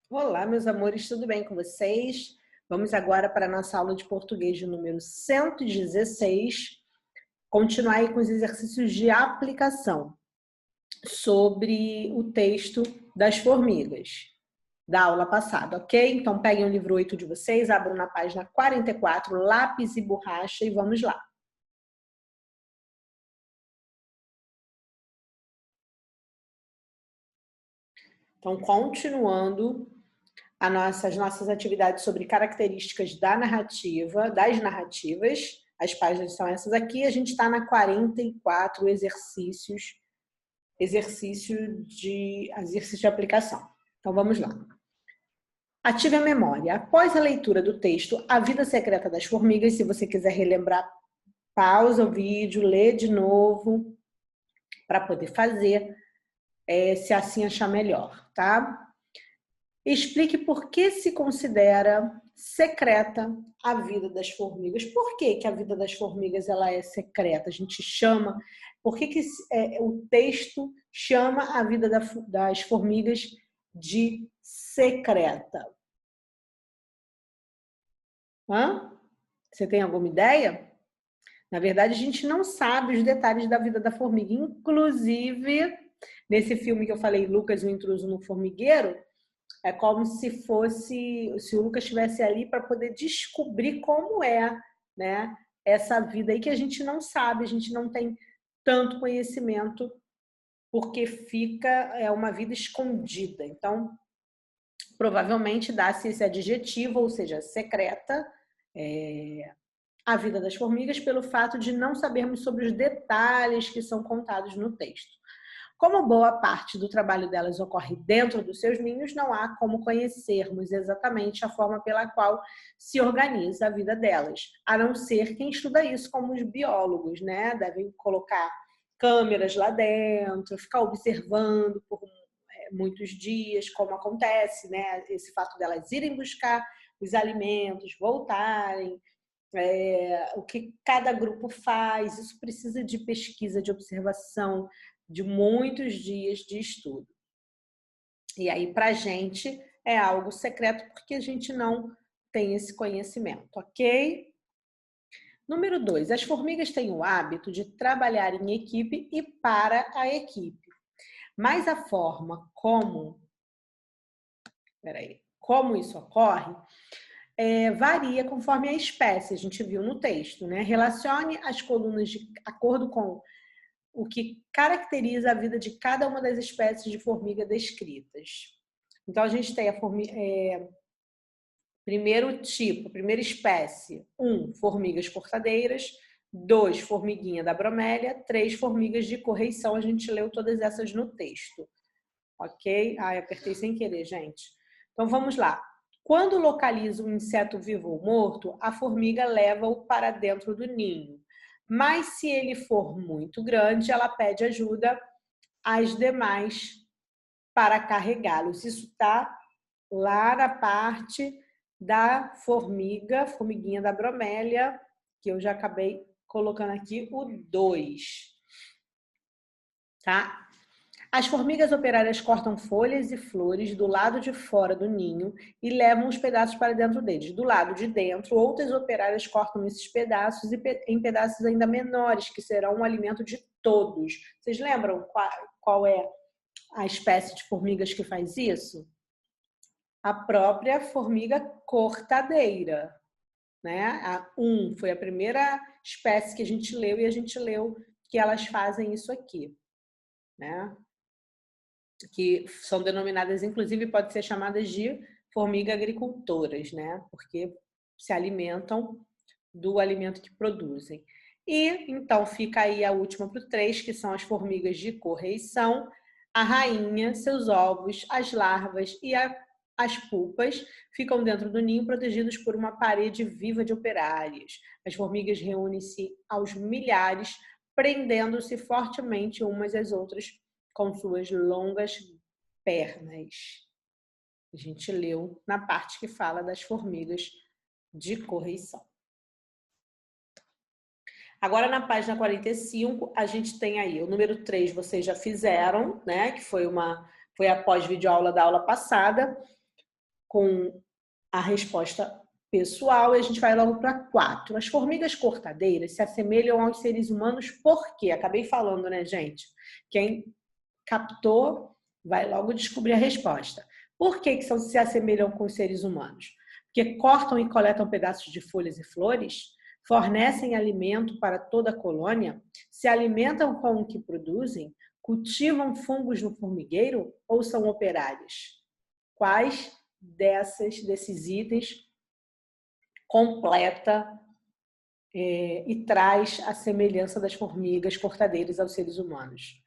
Olá, meus amores, tudo bem com vocês? Vamos agora para a nossa aula de português de número 116, continuar aí com os exercícios de aplicação sobre o texto das formigas da aula passada, ok? Então peguem o livro 8 de vocês, abram na página 44, lápis e borracha e vamos lá. Então, continuando as nossas atividades sobre características da narrativa, das narrativas. As páginas são essas aqui. A gente está na 44 exercício de aplicação. Então, vamos lá. Ative a memória. Após a leitura do texto A Vida Secreta das Formigas, se você quiser relembrar, pausa o vídeo, lê de novo, para poder fazer, se assim achar melhor, tá? Explique por que se considera secreta a vida das formigas. Por que a vida das formigas ela é secreta? A gente chama... Por que o texto chama a vida das formigas de secreta? Você tem alguma ideia? Na verdade, a gente não sabe os detalhes da vida da formiga. Inclusive, nesse filme que eu falei, Lucas, o Intruso no Formigueiro, é como se o Lucas estivesse ali para poder descobrir como é, né, essa vida aí que a gente não sabe, a gente não tem tanto conhecimento, porque é uma vida escondida. Então, provavelmente dá-se esse adjetivo, ou seja, secreta, a vida das formigas, pelo fato de não sabermos sobre os detalhes que são contados no texto. Como boa parte do trabalho delas ocorre dentro dos seus ninhos, não há como conhecermos exatamente a forma pela qual se organiza a vida delas, a não ser quem estuda isso, como os biólogos, né? Devem colocar câmeras lá dentro, ficar observando por muitos dias como acontece, né? Esse fato delas irem buscar os alimentos, voltarem, o que cada grupo faz, isso precisa de pesquisa, de observação, de muitos dias de estudo. E aí, para a gente, é algo secreto porque a gente não tem esse conhecimento, ok? Número 2, as formigas têm o hábito de trabalhar em equipe e para a equipe. Mas a forma como isso ocorre varia conforme a espécie, a gente viu no texto, né? Relacione as colunas de acordo com o que caracteriza a vida de cada uma das espécies de formiga descritas. Então, a gente tem primeiro tipo, primeira espécie, 1, formigas cortadeiras, 2, formiguinha da bromélia, 3, formigas de correição. A gente leu todas essas no texto, ok? Ai, apertei sem querer, gente. Então, vamos lá. Quando localiza um inseto vivo ou morto, a formiga leva-o para dentro do ninho. Mas se ele for muito grande, ela pede ajuda às demais para carregá-los. Isso está lá na parte da formiguinha da bromélia, que eu já acabei colocando aqui o 2. Tá? As formigas operárias cortam folhas e flores do lado de fora do ninho e levam os pedaços para dentro deles. Do lado de dentro, outras operárias cortam esses pedaços em pedaços ainda menores, que serão um alimento de todos. Vocês lembram qual é a espécie de formigas que faz isso? A própria formiga cortadeira, né? A 1 foi a primeira espécie que a gente leu e a gente leu que elas fazem isso aqui, né? Que são denominadas, inclusive, pode ser chamadas de formiga agricultoras, né? Porque se alimentam do alimento que produzem. E, então, fica aí a última para o 3, que são as formigas de correição, a rainha, seus ovos, as larvas e as pupas ficam dentro do ninho protegidos por uma parede viva de operárias. As formigas reúnem-se aos milhares, prendendo-se fortemente umas às outras com suas longas pernas. A gente leu na parte que fala das formigas de correição. Agora, na página 45, a gente tem aí o número 3, vocês já fizeram, né? Que foi após videoaula da aula passada. com a resposta pessoal e a gente vai logo para 4. As formigas cortadeiras se assemelham aos seres humanos por quê? Acabei falando, né, gente? Quem captou vai logo descobrir a resposta. Por que se assemelham com os seres humanos? Porque cortam e coletam pedaços de folhas e flores, fornecem alimento para toda a colônia, se alimentam com o que produzem, cultivam fungos no formigueiro ou são operários? Quais desses itens completa e traz a semelhança das formigas cortadeiras aos seres humanos?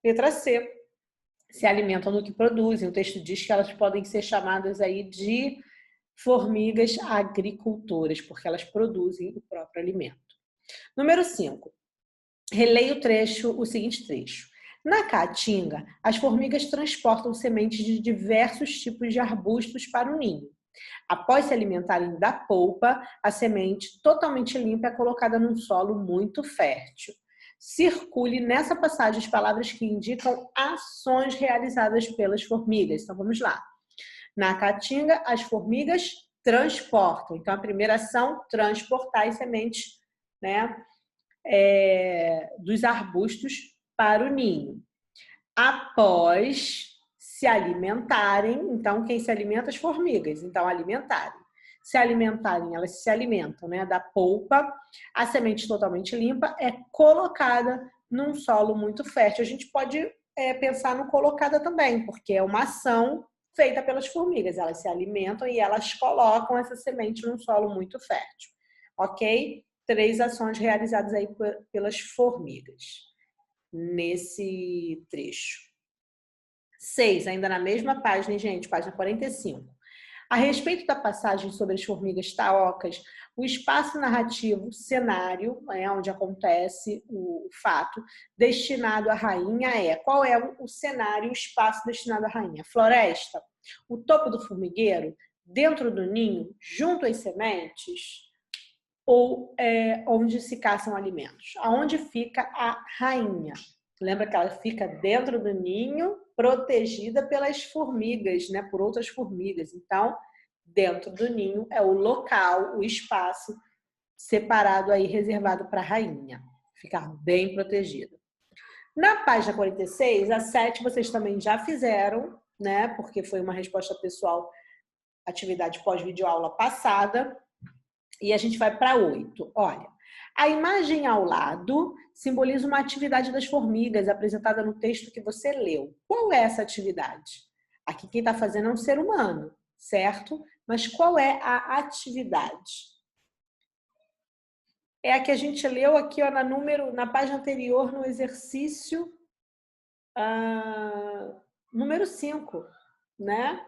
Letra C. Se alimentam do que produzem. O texto diz que elas podem ser chamadas aí de formigas agricultoras, porque elas produzem o próprio alimento. Número 5. Releia o seguinte trecho. Na caatinga, as formigas transportam sementes de diversos tipos de arbustos para o ninho. Após se alimentarem da polpa, a semente totalmente limpa é colocada num solo muito fértil. Circule nessa passagem as palavras que indicam ações realizadas pelas formigas. Então, vamos lá. Na caatinga, as formigas transportam. Então, a primeira ação, transportar as sementes, né, dos arbustos para o ninho. Após se alimentarem, então, quem se alimenta? As formigas. Então, alimentarem. Se alimentarem, elas se alimentam, né, da polpa. A semente totalmente limpa é colocada num solo muito fértil. A gente pode pensar no colocada também, porque é uma ação feita pelas formigas. Elas se alimentam e elas colocam essa semente num solo muito fértil. Ok? 3 ações realizadas aí pelas formigas nesse trecho. 6, ainda na mesma página, gente, página 45. A respeito da passagem sobre as formigas taocas, o espaço narrativo, cenário, onde acontece o fato, destinado à rainha é... Qual é o cenário, o espaço destinado à rainha? Floresta? O topo do formigueiro? Dentro do ninho? Junto às sementes? Ou onde se caçam alimentos? Aonde fica a rainha? Lembra que ela fica dentro do ninho, protegida pelas formigas, né? Por outras formigas. Então, dentro do ninho é o local, o espaço separado aí, reservado para a rainha. Ficar bem protegida. Na página 46, a 7 vocês também já fizeram, né? Porque foi uma resposta pessoal, atividade pós-videoaula passada. E a gente vai para 8. Olha, a imagem ao lado simboliza uma atividade das formigas apresentada no texto que você leu. Qual é essa atividade? Aqui quem está fazendo é um ser humano, certo? Mas qual é a atividade? É a que a gente leu aqui ó, na página anterior, no exercício número 5, né?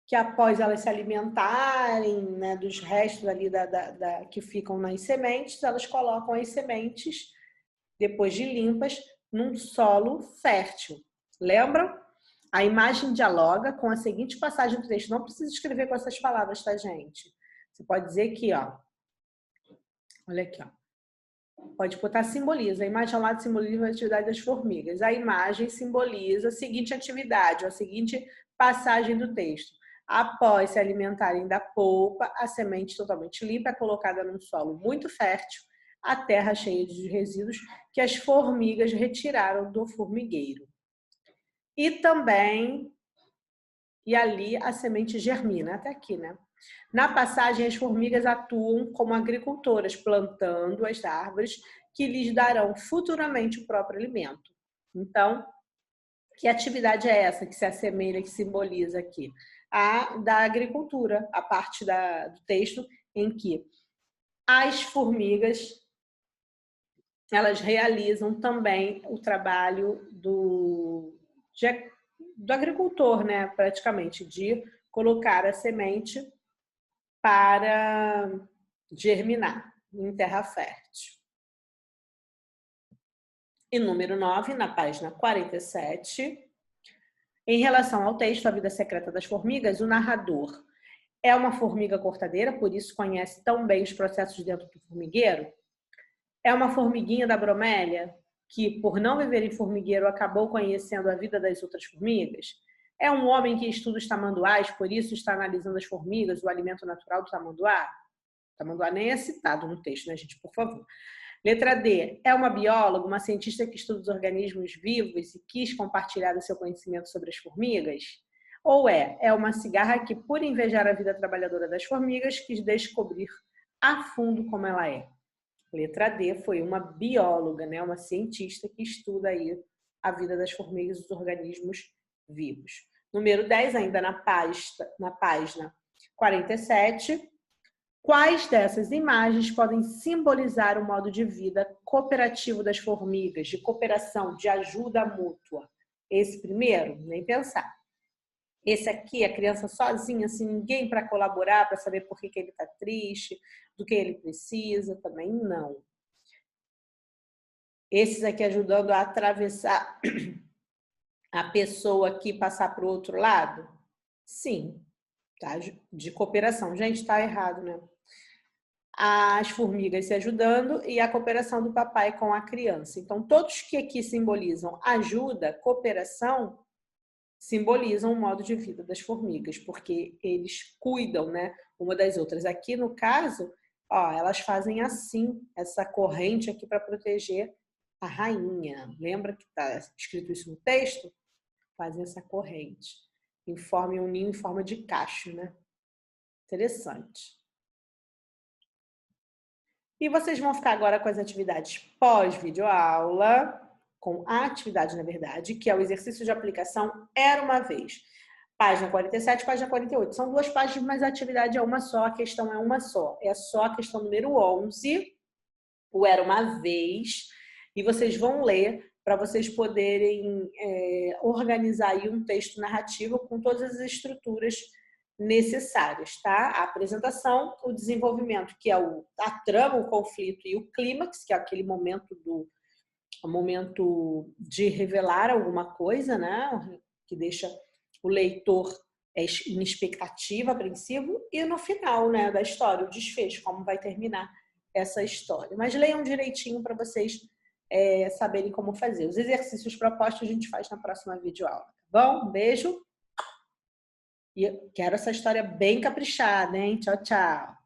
Que após elas se alimentarem, né, dos restos ali que ficam nas sementes, elas colocam as sementes, depois de limpas, num solo fértil. Lembram? A imagem dialoga com a seguinte passagem do texto. Não precisa escrever com essas palavras, tá, gente? Você pode dizer aqui, ó. Olha aqui, ó. Pode botar simboliza. A imagem ao lado simboliza a atividade das formigas. A imagem simboliza a seguinte atividade, a seguinte passagem do texto. Após se alimentarem da polpa, a semente totalmente limpa é colocada num solo muito fértil, a terra cheia de resíduos que as formigas retiraram do formigueiro. E também, e ali a semente germina, até aqui, né? Na passagem, as formigas atuam como agricultoras, plantando as árvores que lhes darão futuramente o próprio alimento. Então, que atividade é essa que se assemelha, que simboliza aqui? A da agricultura, a parte do texto em que as formigas elas realizam também o trabalho do agricultor, né? Praticamente, de colocar a semente para germinar em terra fértil. E número 9, na página 47, em relação ao texto A Vida Secreta das Formigas, o narrador é uma formiga cortadeira, por isso conhece tão bem os processos dentro do formigueiro. É uma formiguinha da bromélia que, por não viver em formigueiro, acabou conhecendo a vida das outras formigas. É um homem que estuda os tamanduás, por isso está analisando as formigas, o alimento natural do tamanduá? O tamanduá nem é citado no texto, né, gente? Por favor. Letra D. É uma bióloga, uma cientista que estuda os organismos vivos e quis compartilhar o seu conhecimento sobre as formigas? Ou é uma cigarra que, por invejar a vida trabalhadora das formigas, quis descobrir a fundo como ela é? Letra D. Foi uma bióloga, né? Uma cientista que estuda aí a vida das formigas e dos organismos vivos. Número 10, ainda na página 47. Quais dessas imagens podem simbolizar o modo de vida cooperativo das formigas, de cooperação, de ajuda mútua? Esse primeiro, nem pensar. Esse aqui, a criança sozinha, sem ninguém para colaborar, para saber por que ele está triste, do que ele precisa, também não. Esses aqui ajudando a atravessar a pessoa aqui, passar para o outro lado? Sim, tá? De cooperação. Gente, está errado, né? As formigas se ajudando e a cooperação do papai com a criança. Então, todos que aqui simbolizam ajuda, cooperação, simbolizam o modo de vida das formigas, porque eles cuidam, né, uma das outras. Aqui, no caso, ó, elas fazem assim, essa corrente aqui para proteger a rainha. Lembra que está escrito isso no texto? Fazem essa corrente. Formam um ninho em forma de cacho, né? Interessante. E vocês vão ficar agora com as atividades pós-videoaula, com a atividade, na verdade, que é o exercício de aplicação Era Uma Vez. Página 47, página 48. São 2 páginas, mas a atividade é uma só, a questão é uma só. É só a questão número 11, o Era Uma Vez, e vocês vão ler para vocês poderem organizar aí um texto narrativo com todas as estruturas necessárias, tá? A apresentação, o desenvolvimento, que é a trama, o conflito e o clímax, que é aquele momento de revelar alguma coisa, né? Que deixa o leitor em expectativa, apreensivo, e no final, né, da história, o desfecho, como vai terminar essa história. Mas leiam direitinho para vocês saberem como fazer. Os exercícios propostos a gente faz na próxima videoaula, tá bom? Um beijo. E quero essa história bem caprichada, hein? Tchau, tchau.